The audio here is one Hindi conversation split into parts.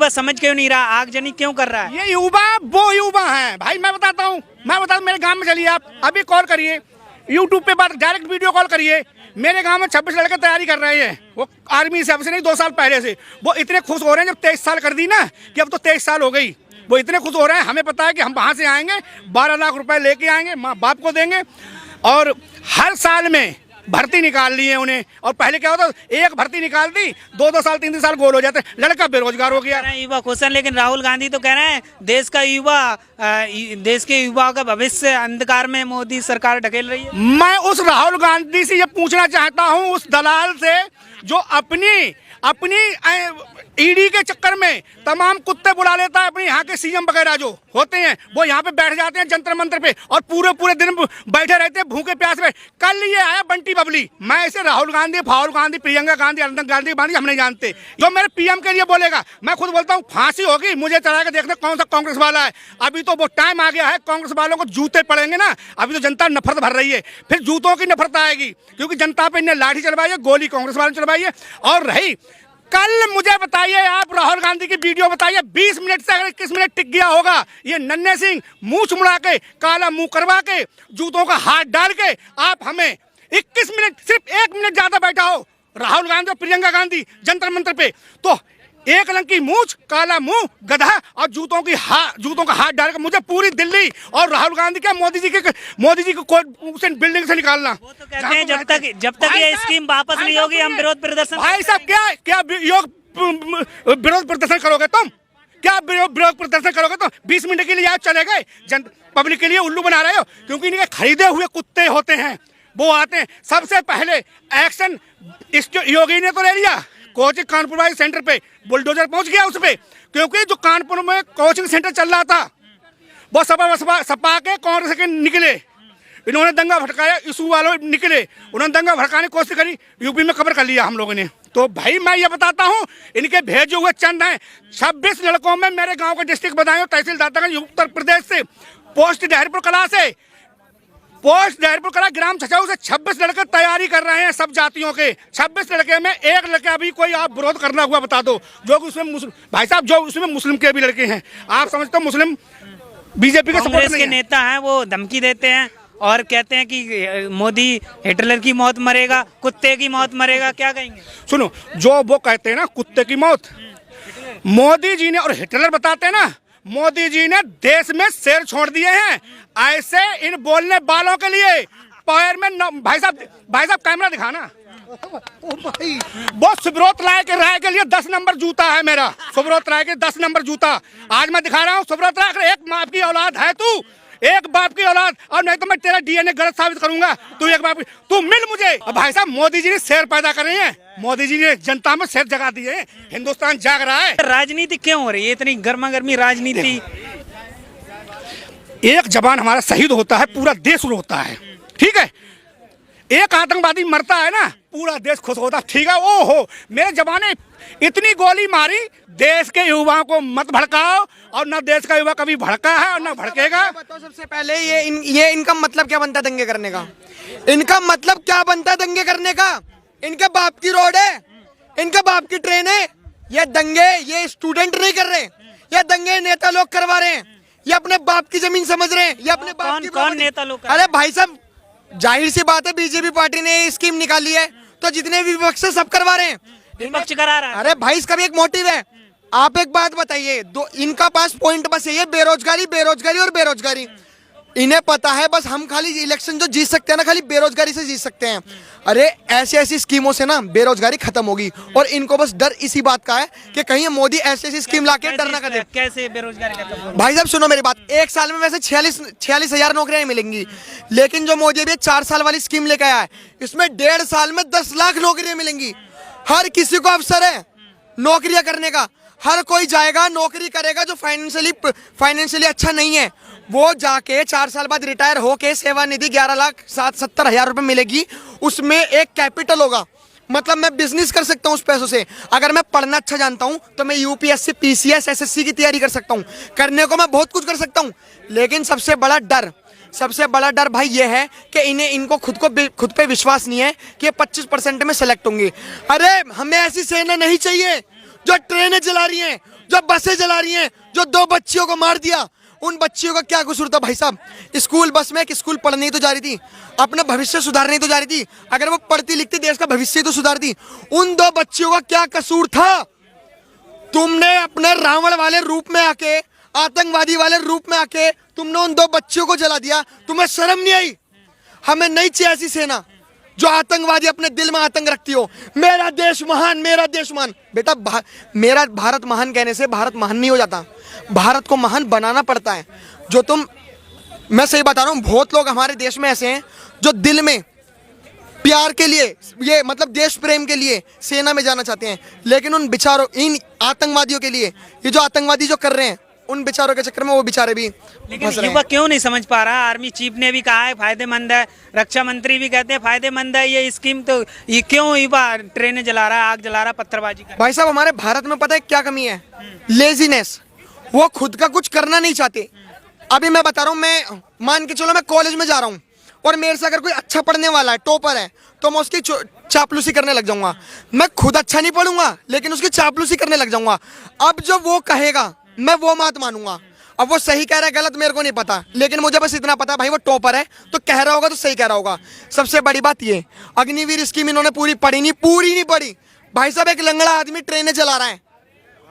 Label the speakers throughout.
Speaker 1: युवा समझ क्यों नहीं रहा, आगजनी क्यों कर रहा है?
Speaker 2: ये युवा वो युवा है भाई, मैं बताता हूँ मेरे गांव में चलिए, आप अभी कॉल करिए यूट्यूब पे, बात डायरेक्ट वीडियो कॉल करिए। मेरे गांव में 26 लड़के तैयारी कर रहे हैं, वो आर्मी से, अब से नहीं 2 साल पहले से। वो इतने खुश हो रहे हैं जब 23 साल कर दी ना, कि अब तो 23 साल हो गई, वो इतने खुश हो रहे हैं। हमें पता है कि हम वहाँ से आएंगे 12 लाख रुपए लेके आएंगे, माँ बाप को देंगे, और हर साल में भर्ती निकाल ली है उन्हें। और पहले क्या होता, एक भर्ती निकाल दी, 2-2 साल 3-3 साल गोल हो जाते, लड़का बेरोजगार हो गया।
Speaker 1: युवा खुश है, लेकिन राहुल गांधी तो कह रहे हैं देश के युवाओं का भविष्य अंधकार में मोदी सरकार ढकेल रही है।
Speaker 2: मैं उस राहुल गांधी से ये पूछना चाहता हूँ, उस दलाल से जो अपनी ईडी के चक्कर में तमाम कुत्ते बुला लेता है, अपने यहाँ के सीएम वगैरह जो होते हैं, वो यहाँ पे बैठ जाते हैं जंतर मंतर पे, और पूरे दिन बैठे रहते हैं भूखे प्यास में। कल ये आया बंटी बबली, मैं ऐसे राहुल गांधी, प्रियंका गांधी, अनंत गांधी हम नहीं जानते। जो मेरे पीएम के लिए बोलेगा, मैं खुद बोलता हूँ फांसी होगी, मुझे चढ़ा के देखना कौन सा कांग्रेस वाला है। अभी तो वो टाइम आ गया है, कांग्रेस वालों को जूते पड़ेंगे ना। अभी तो जनता नफरत भर रही है, फिर जूतों की नफरत आएगी, क्योंकि जनता पे इन्हें लाठी चलवाई है, गोली कांग्रेस वालों ने चलवाई है। और रही कल, मुझे बताइए आप, राहुल गांधी की वीडियो बताइए, 20 मिनट से अगर 21 मिनट टिक गया होगा, ये नन्हे सिंह मूंछ मुड़ा के, काला मुंह करवा के, जूतों का हाथ डाल के, आप हमें 21 मिनट, सिर्फ 1 मिनट ज्यादा बैठा हो राहुल गांधी और प्रियंका गांधी जंतर मंतर पे, तो एक रंग की मूंछ, काला मुंह, गधा, और जूतों का हाथ डाल के मुझे पूरी दिल्ली और राहुल गांधी के, मोदी जी को बिल्डिंग से निकालना।
Speaker 1: वो तो कहते हैं जब तक ये स्कीम वापस नहीं होगी हम विरोध प्रदर्शन।
Speaker 2: भाई साहब, क्या विरोध प्रदर्शन करोगे तुम? क्या विरोध प्रदर्शन करोगे तुम? 20 मिनट के लिए आप चले गए, पब्लिक के लिए उल्लू बना रहे हो, क्योंकि इनके खरीदे हुए कुत्ते होते हैं, वो आते हैं। सबसे पहले एक्शन योगी ने तो ले लिया, कोचिंग कानपुर वाले सेंटर पे बुलडोजर पहुंच गया उस पे, क्योंकि जो कानपुर में कोचिंग सेंटर चल रहा था, वो सपा के कांग्रेस के निकले, इन्होंने दंगा भड़काया, इशू वालों निकले, उन्होंने दंगा भड़काने की कोशिश करी, यूपी में कवर कर लिया हम लोगों ने। तो भाई मैं ये बताता हूँ, इनके भेजे हुए चंद हैं 26 लड़कों में, मेरे गाँव का डिस्ट्रिक्ट बताए, तहसील दातागंज उत्तर प्रदेश से, पोस्ट डहरपुर कला ग्राम छछाऊ से 26 लड़के तैयारी कर रहे हैं, सब जातियों के 26 लड़के में एक लड़के अभी कोई आप विरोध करना हुआ बता दो, जो कि उसमें भाई साहब, जो उसमें मुस्लिम के भी लड़के हैं। आप समझते हो मुस्लिम बीजेपी के सपोर्ट
Speaker 1: के नेता हैं, वो धमकी देते हैं और कहते हैं कि मोदी हिटलर की मौत मरेगा, कुत्ते की मौत मरेगा, क्या कहेंगे?
Speaker 2: सुनो, जो वो कहते हैं ना कुत्ते की मौत, मोदी जी ने, और हिटलर बताते हैं ना, मोदी जी ने देश में शेर छोड़ दिए हैं। ऐसे इन बोलने वालों के लिए पैर में भाई साहब कैमरा दिखाना, वो सुब्रत राय के लिए 10 नंबर जूता है मेरा, सुब्रत राय के 10 नंबर जूता आज मैं दिखा रहा हूँ। सुब्रत राय, अगर एक बाप की औलाद है तू, एक बाप की औलाद, और नहीं तो मैं तेरा डीएनए गलत साबित करूंगा, तू एक बाप, तू मिल मुझे। भाई साहब, मोदी जी ने शेर पैदा कर रहे हैं, मोदी जी ने जनता में शेर जगा दिए हैं, हिंदुस्तान जाग रहा है।
Speaker 1: राजनीति क्यों हो रही है, इतनी गर्मा गर्मी राजनीति?
Speaker 2: एक जवान हमारा शहीद होता है, पूरा देश रोता है, ठीक है। एक आतंकवादी मरता है ना, पूरा देश खुश होता है, ठीक है। ओहो, मेरे जवान ने इतनी गोली मारी, देश के युवाओं को मत भड़काओ, और ना देश का युवा कभी भड़का है और ना भड़केगा।
Speaker 3: बताओ सबसे पहले ये इनका मतलब क्या बनता है दंगे करने का? इनका मतलब क्या बनता है दंगे करने का? इनके बाप की रोड है, इनके बाप की ट्रेन है। ये दंगे ये स्टूडेंट नहीं कर रहे, ये दंगे नेता लोग करवा रहे हैं, ये अपने बाप की जमीन समझ रहे हैं, ये अपने बाप की।
Speaker 1: कौन नेता लोग?
Speaker 3: अरे भाई साहब, जाहिर सी बात है, बीजेपी पार्टी ने स्कीम निकाली है, तो जितने भी विपक्ष सब करवा रहे हैं,
Speaker 1: विपक्ष करा रहा है।
Speaker 3: अरे भाई, इसका भी एक मोटिव है। आप एक बात बताइए, इनका पास पॉइंट बस ये बेरोजगारी बेरोजगारी और बेरोजगारी। इन्हें पता है बस हम खाली इलेक्शन जो जीत सकते हैं ना, खाली बेरोजगारी से जीत सकते हैं। अरे ऐसी स्कीमों से ना बेरोजगारी खत्म होगी, और इनको बस डर इसी बात का है कि कहीं मोदी ऐसी स्कीम लाके डर ना कर दे।
Speaker 1: कैसे बेरोजगारी खत्म होगी?
Speaker 3: भाई साहब सुनो मेरी बात, एक साल में वैसे 46,000 नौकरियां मिलेंगी, लेकिन जो मोदी अभी 4 साल वाली स्कीम लेके आया है, इसमें 1.5 साल में 10 लाख नौकरियां मिलेंगी। हर किसी को अवसर है नौकरियां करने का, हर कोई जाएगा नौकरी करेगा। जो फाइनेंशियली अच्छा नहीं है, वो जाके 4 साल बाद रिटायर होके सेवानिधि 11,70,000 रुपए मिलेगी, उसमें एक कैपिटल होगा, मतलब मैं बिजनेस कर सकता हूँ उस पैसों से। अगर मैं पढ़ना अच्छा जानता हूँ तो मैं यूपीएससी, पीसीएस, एसएससी की तैयारी कर सकता हूँ, करने को मैं बहुत कुछ कर सकता हूँ। लेकिन सबसे बड़ा डर भाई ये है कि इनको खुद पे विश्वास नहीं है कि 25% में सेलेक्ट होंगे। अरे हमें ऐसी सेना नहीं चाहिए जो ट्रेनें जला रही हैं, जो बसें चला रही हैं, जो 2 बच्चियों को मार दिया, उन बच्चियों का क्या कसूर था भाई साहब? स्कूल बस में एक स्कूल पढ़ने ही तो जा रही थी, अपना भविष्य सुधारने ही तो जा रही थी। अगर वो पढ़ती लिखती देश का भविष्य ही तो सुधारती। उन 2 बच्चियों का क्या कसूर था? तुमने अपने रावण वाले रूप में आके, आतंकवादी वाले रूप में आके तुमने उन 2 बच्चियों को जला दिया। तुम्हें शर्म नहीं आई? हमें नहीं चाहिए ऐसी सेना जो आतंकवादी अपने दिल में आतंक रखती हो। मेरा देश महान, मेरा देश महान। बेटा मेरा भारत महान कहने से भारत महान नहीं हो जाता, भारत को महान बनाना पड़ता है। जो तुम, मैं सही बता रहा हूँ, बहुत लोग हमारे देश में ऐसे हैं जो दिल में प्यार के लिए, ये मतलब देश प्रेम के लिए सेना में जाना चाहते हैं, लेकिन उन बेचारों, इन आतंकवादियों के लिए, ये जो आतंकवादी जो कर रहे हैं, उन बेचारों के चक्कर में वो बेचारे भी
Speaker 1: लेकिन युवा क्यों नहीं समझ पा रहा? आर्मी चीफ ने भी कहा है फायदेमंद है, रक्षा मंत्री भी कहते हैं फायदेमंद है ये स्कीम, तो ये क्यों युवा ट्रेनें जला रहा है, आग जला रहा है, पत्थरबाजी कर रहा है?
Speaker 3: भाई साहब, हमारे भारत में पता है क्या कमी है? लेजीनेस। वो खुद का कुछ करना नहीं चाहते। अभी मैं बता रहा हूँ, मैं मान के चलो मैं कॉलेज में जा रहा हूँ और मेरे से अगर कोई अच्छा पढ़ने वाला है, टॉपर है, तो मैं उसकी चापलूसी करने लग जाऊंगा। मैं खुद अच्छा नहीं पढ़ूंगा लेकिन उसकी चापलूसी करने लग जाऊंगा। अब जो वो कहेगा मैं वो बात मानूंगा। अब वो सही कह रहा है गलत मेरे को नहीं पता, लेकिन मुझे बस इतना पता है भाई वो टॉपर है, तो कह रहा होगा तो सही कह रहा होगा। सबसे बड़ी बात ये, अग्निवीर स्कीम इन्होंने पूरी नहीं पढ़ी। भाई साहब, एक लंगड़ा आदमी ट्रेनें चला रहा है,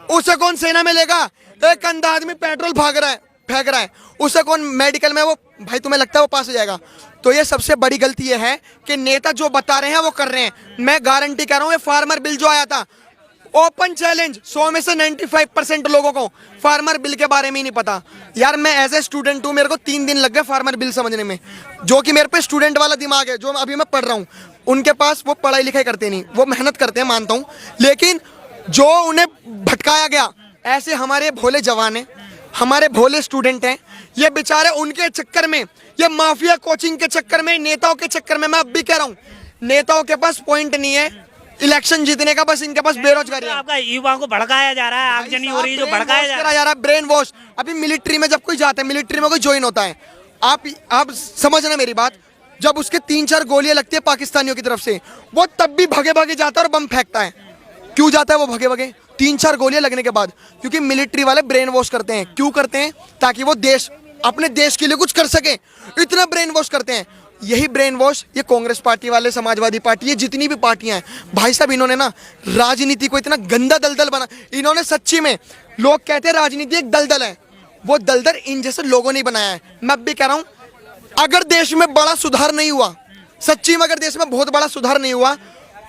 Speaker 3: उसे कौन सेना में लेगा? एक अंधा आदमी पेट्रोल फेंक रहा है, उसे कौन मेडिकल में, वो भाई तुम्हें लगता है वो पास हो जाएगा? तो ये सबसे बड़ी गलती ये है कि नेता जो बता रहे हैं वो कर रहे हैं। मैं गारंटी कर रहा हूँ, ये फार्मर बिल जो आया था, ओपन चैलेंज, 100 में से 95% लोगों को फार्मर बिल के बारे में ही नहीं पता। यार मैं एज ए स्टूडेंट हूँ, मेरे को 3 दिन लग गए फार्मर बिल समझने में, जो कि मेरे पे स्टूडेंट वाला दिमाग है, जो अभी मैं पढ़ रहा हूँ। उनके पास वो पढ़ाई लिखाई करते नहीं, वो मेहनत करते हैं मानता हूँ, लेकिन जो उन्हें भटकाया गया, ऐसे हमारे भोले जवान हैं, हमारे भोले स्टूडेंट हैं, ये बेचारे उनके चक्कर में, ये माफिया कोचिंग के चक्कर में, नेताओं के चक्कर में, मैं अब भी कह रहा हूँ, नेताओं के पास पॉइंट नहीं है इलेक्शन जीतने का, बस इनके पास बेरोजगारी है।
Speaker 1: आपका युवाओं को भड़काया जा रहा है, आगजनी हो रही है, जो भड़काया जा रहा
Speaker 3: है, ब्रेन वॉश। अभी मिलिट्री में जब कोई जाता है, मिलिट्री में कोई ज्वाइन होता है, आप समझना मेरी बात, जब उसके 3-4 गोलियां लगती है पाकिस्तानियों की तरफ से, वो तब भी भगे भगे जाता है और बम फेंकता है। क्यों जाता है वो भगे भगे? 3-4 गोलियां लगने के बाद, क्योंकि मिलिट्री वाले ब्रेन वॉश करते हैं। क्यों करते हैं? ताकि वो देश, अपने देश के लिए कुछ कर सके, इतना ब्रेन वॉश करते हैं। यही ब्रेन वॉश ये कांग्रेस पार्टी वाले, समाजवादी पार्टी, ये जितनी भी पार्टियां हैं भाई साहब, इन्होंने ना राजनीति को इतना गंदा दलदल बना। इन्होंने सच्ची में, लोग कहते हैं राजनीति एक दलदल है, वो दलदल इन जैसे लोगों ने बनाया है। मैं भी कह रहा हूं, अगर देश में बड़ा सुधार नहीं हुआ, सच्ची में अगर देश में बहुत बड़ा सुधार नहीं हुआ,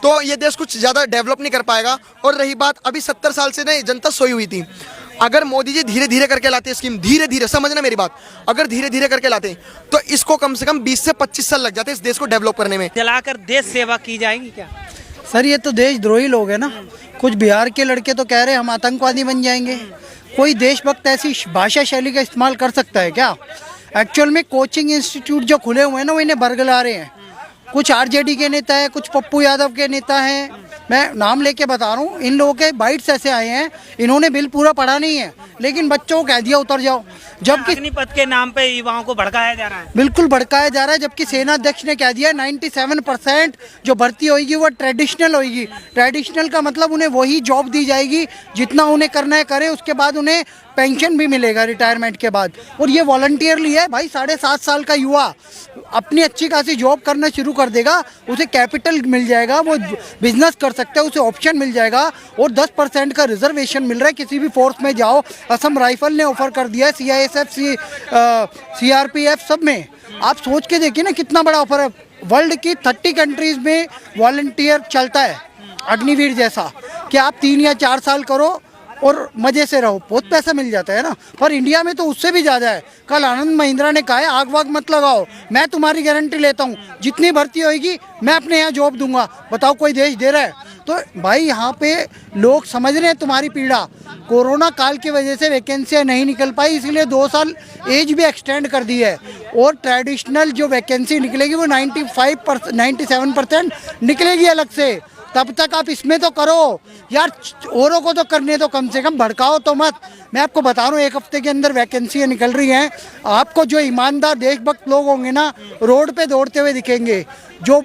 Speaker 3: तो ये देश कुछ ज्यादा डेवलप नहीं कर पाएगा। और रही बात, अभी 70 साल से ना जनता सोई हुई थी। अगर मोदी जी धीरे धीरे करके लाते स्कीम, धीरे धीरे, समझना मेरी बात, अगर धीरे धीरे करके लाते तो इसको कम से कम 20 से 25 साल लग जाते इस देश को डेवलप करने में।
Speaker 1: जलाकर देश सेवा की जाएगी क्या?
Speaker 4: सर ये तो देशद्रोही लोग हैं ना। कुछ बिहार के लड़के तो कह रहे हैं हम आतंकवादी बन जाएंगे। कोई देशभक्त ऐसी भाषा शैली का इस्तेमाल कर सकता है क्या? एक्चुअल में कोचिंग इंस्टीट्यूट जो खुले हुए हैं ना, वो इन्हें बरगला रहे हैं। कुछ आरजेडी के नेता हैं, कुछ पप्पू यादव के नेता हैं, मैं नाम लेके बता रहा हूँ। इन लोगों के बाइट्स ऐसे आए हैं, इन्होंने बिल पूरा पढ़ा नहीं है, लेकिन बच्चों को कह दिया उतर जाओ। जबकि
Speaker 1: अग्निपथ के नाम पे युवाओं को भड़काया जा रहा है।
Speaker 4: बिल्कुल भड़काया जा रहा है, जबकि सेना अध्यक्ष ने कह दिया 97% जो भर्ती होगी वो ट्रेडिशनल होगी। ट्रेडिशनल का मतलब उन्हें वही जॉब दी जाएगी जितना उन्हें करना है करें, उसके बाद उन्हें पेंशन भी मिलेगा रिटायरमेंट के बाद। और ये वॉलंटियरली है भाई। 7.5 साल का युवा अपनी अच्छी खासी जॉब करना शुरू कर देगा, उसे कैपिटल मिल जाएगा, वो बिजनेस कर सकता है, उसे ऑप्शन मिल जाएगा। और 10% का रिजर्वेशन मिल रहा है, किसी भी फोर्स में जाओ। असम राइफल ने ऑफर कर दिया है, CISF, CRPF सब में। आप सोच के देखिए ना कितना बड़ा ऑफर है। वर्ल्ड की 30 कंट्रीज में वॉलंटियर चलता है अग्निवीर जैसा, कि आप 3 या 4 साल करो और मज़े से रहो, बहुत पैसा मिल जाता है ना। पर इंडिया में तो उससे भी ज़्यादा है। कल आनंद महिंद्रा ने कहा है आग वाग मत लगाओ, मैं तुम्हारी गारंटी लेता हूँ, जितनी भर्ती होगी मैं अपने यहाँ जॉब दूंगा। बताओ कोई देश दे रहा है? तो भाई यहाँ पे लोग समझ रहे हैं तुम्हारी पीड़ा। कोरोना काल की वजह से वैकेंसियाँ नहीं निकल पाई, इसीलिए 2 साल एज भी एक्सटेंड कर दी है। और ट्रेडिशनल जो वैकेंसी निकलेगी वो 97% निकलेगी अलग से। तब तक आप इसमें तो करो यार, औरों को तो करने तो कम से कम, भड़काओ तो मत। मैं आपको बता रहा हूँ 1 हफ्ते के अंदर वैकेंसियाँ निकल रही हैं। आपको जो ईमानदार देशभक्त लोग होंगे ना, रोड पे दौड़ते हुए दिखेंगे। जो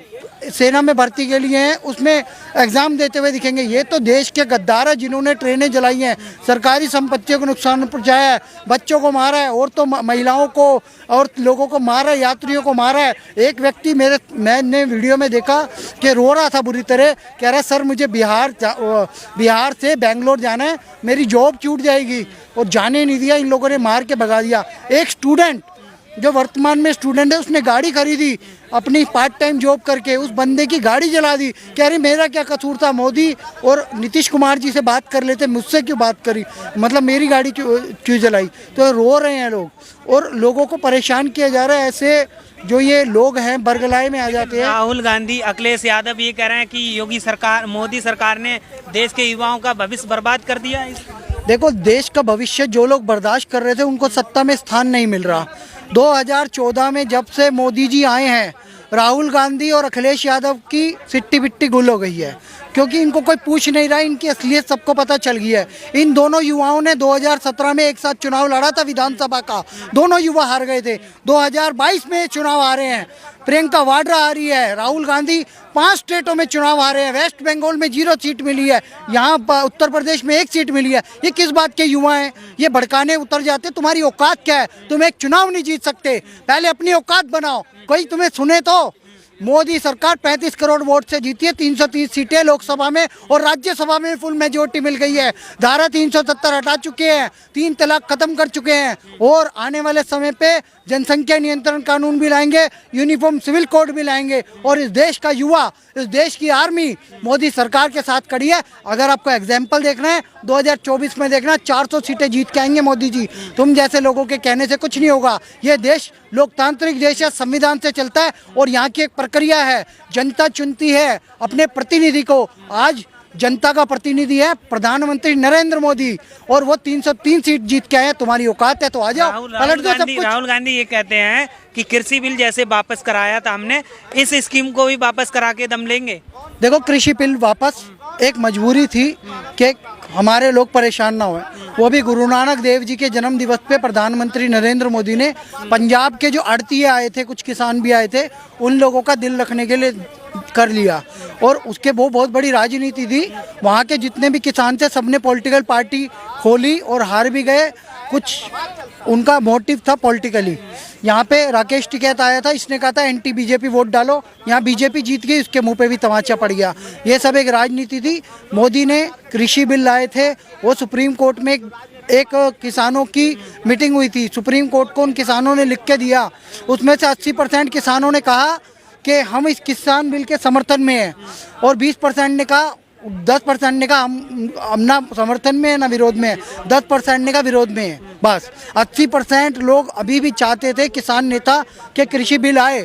Speaker 4: सेना में भर्ती के लिए हैं उसमें एग्ज़ाम देते हुए दिखेंगे। ये तो देश के गद्दार हैं जिन्होंने ट्रेनें जलाई हैं, सरकारी संपत्तियों को नुकसान पहुंचाया है, बच्चों को मारा है, और तो महिलाओं को और लोगों को मारा है, यात्रियों को मारा है। एक व्यक्ति मैंने वीडियो में देखा कि रो रहा था बुरी तरह, कह रहा है सर मुझे बिहार से बेंगलोर जाना है, मेरी जॉब छूट जाएगी, और जाने नहीं दिया, इन लोगों ने मार के भगा दिया। एक स्टूडेंट जो वर्तमान में स्टूडेंट है उसने गाड़ी खरीदी अपनी पार्ट टाइम जॉब करके, उस बंदे की गाड़ी जला दी। कह रही मेरा क्या कसूर था, मोदी और नीतीश कुमार जी से बात कर लेते, मुझसे क्यों बात करी, मतलब मेरी गाड़ी क्यों जलाई। तो रो रहे हैं लोग और लोगों को परेशान किया जा रहा है। ऐसे जो ये लोग हैं बरगलाए में आ जाते हैं।
Speaker 1: राहुल गांधी, अखिलेश यादव ये कह रहे हैं कि योगी सरकार, मोदी सरकार ने देश के युवाओं का भविष्य बर्बाद कर दिया है।
Speaker 4: देखो, देश का भविष्य जो लोग बर्दाश्त कर रहे थे उनको सत्ता में स्थान नहीं मिल रहा। 2014 में जब से मोदी जी आए हैं, राहुल गांधी और अखिलेश यादव की सिट्टी बिट्टी गुल हो गई है, क्योंकि इनको कोई पूछ नहीं रहा, इनकी असलियत सबको पता चल गई है। इन दोनों युवाओं ने 2017 में एक साथ चुनाव लड़ा था विधानसभा का, दोनों युवा हार गए थे। 2022 में चुनाव हारे हैं, प्रियंका वाड्रा आ रही है, राहुल गांधी 5 स्टेटों में चुनाव हारे हैं। वेस्ट बंगाल में 0 सीट मिली है, यहाँ उत्तर प्रदेश में 1 सीट मिली है। ये किस बात के युवा हैं? ये भड़काने उतर जाते। तुम्हारी औकात क्या है? तुम एक चुनाव नहीं जीत सकते, पहले अपनी औकात बनाओ, कोई तुम्हें सुने तो। मोदी सरकार 35 करोड़ वोट से जीती है, 330 सीटें लोकसभा में और राज्यसभा में फुल मेजोरिटी मिल गई है। धारा 370 हटा चुके हैं, 3 तलाक खत्म कर चुके हैं, और आने वाले समय पे जनसंख्या नियंत्रण कानून भी लाएंगे, यूनिफॉर्म सिविल कोड भी लाएंगे, और इस देश का युवा, इस देश की आर्मी मोदी सरकार के साथ खड़ी है। अगर आपको एग्जाम्पल देखना है 2024 में देखना, 400 सीटें जीत के आएंगे मोदी जी। तुम जैसे लोगों के कहने से कुछ नहीं होगा। ये देश लोकतांत्रिक देश है, संविधान से चलता है, और यहाँ की एक प्रक्रिया है, जनता चुनती है अपने प्रतिनिधि को। आज जनता का प्रतिनिधि है प्रधानमंत्री नरेंद्र मोदी, और वो 303 सीट जीत के आए। तुम्हारी औकात है तो आ जाओ, पलट दो सब कुछ।
Speaker 1: राहुल गांधी ये कहते हैं कि कृषि बिल जैसे वापस कराया था हमने, इस स्कीम को भी वापस करा के दम लेंगे।
Speaker 4: देखो, कृषि बिल वापस एक मजबूरी थी कि हमारे लोग परेशान ना हुए। वो भी गुरु नानक देव जी के जन्म दिवस पे प्रधानमंत्री नरेंद्र मोदी ने पंजाब के जो आड़ती आए थे, कुछ किसान भी आए थे, उन लोगों का दिल रखने के लिए कर लिया, और उसके वो बहुत बड़ी राजनीति थी। वहाँ के जितने भी किसान थे सबने पॉलिटिकल पार्टी खोली और हार भी गए। कुछ उनका मोटिव था पॉलिटिकली। यहाँ पे राकेश टिकैत आया था, इसने कहा था एंटी बीजेपी वोट डालो, यहाँ बीजेपी जीत गई, उसके मुंह पे भी तमाचा पड़ गया। ये सब एक राजनीति थी। मोदी ने कृषि बिल लाए थे, वो सुप्रीम कोर्ट में एक किसानों की मीटिंग हुई थी, सुप्रीम कोर्ट को उन किसानों ने लिख के दिया। उसमें से 80% किसानों ने कहा कि हम इस किसान बिल के समर्थन में हैं, और 20% ने कहा, 10% ने कहा हम ना समर्थन में है ना विरोध में है, 10% ने कहा विरोध में है। बस 80% लोग अभी भी चाहते थे किसान नेता के कृषि बिल आए।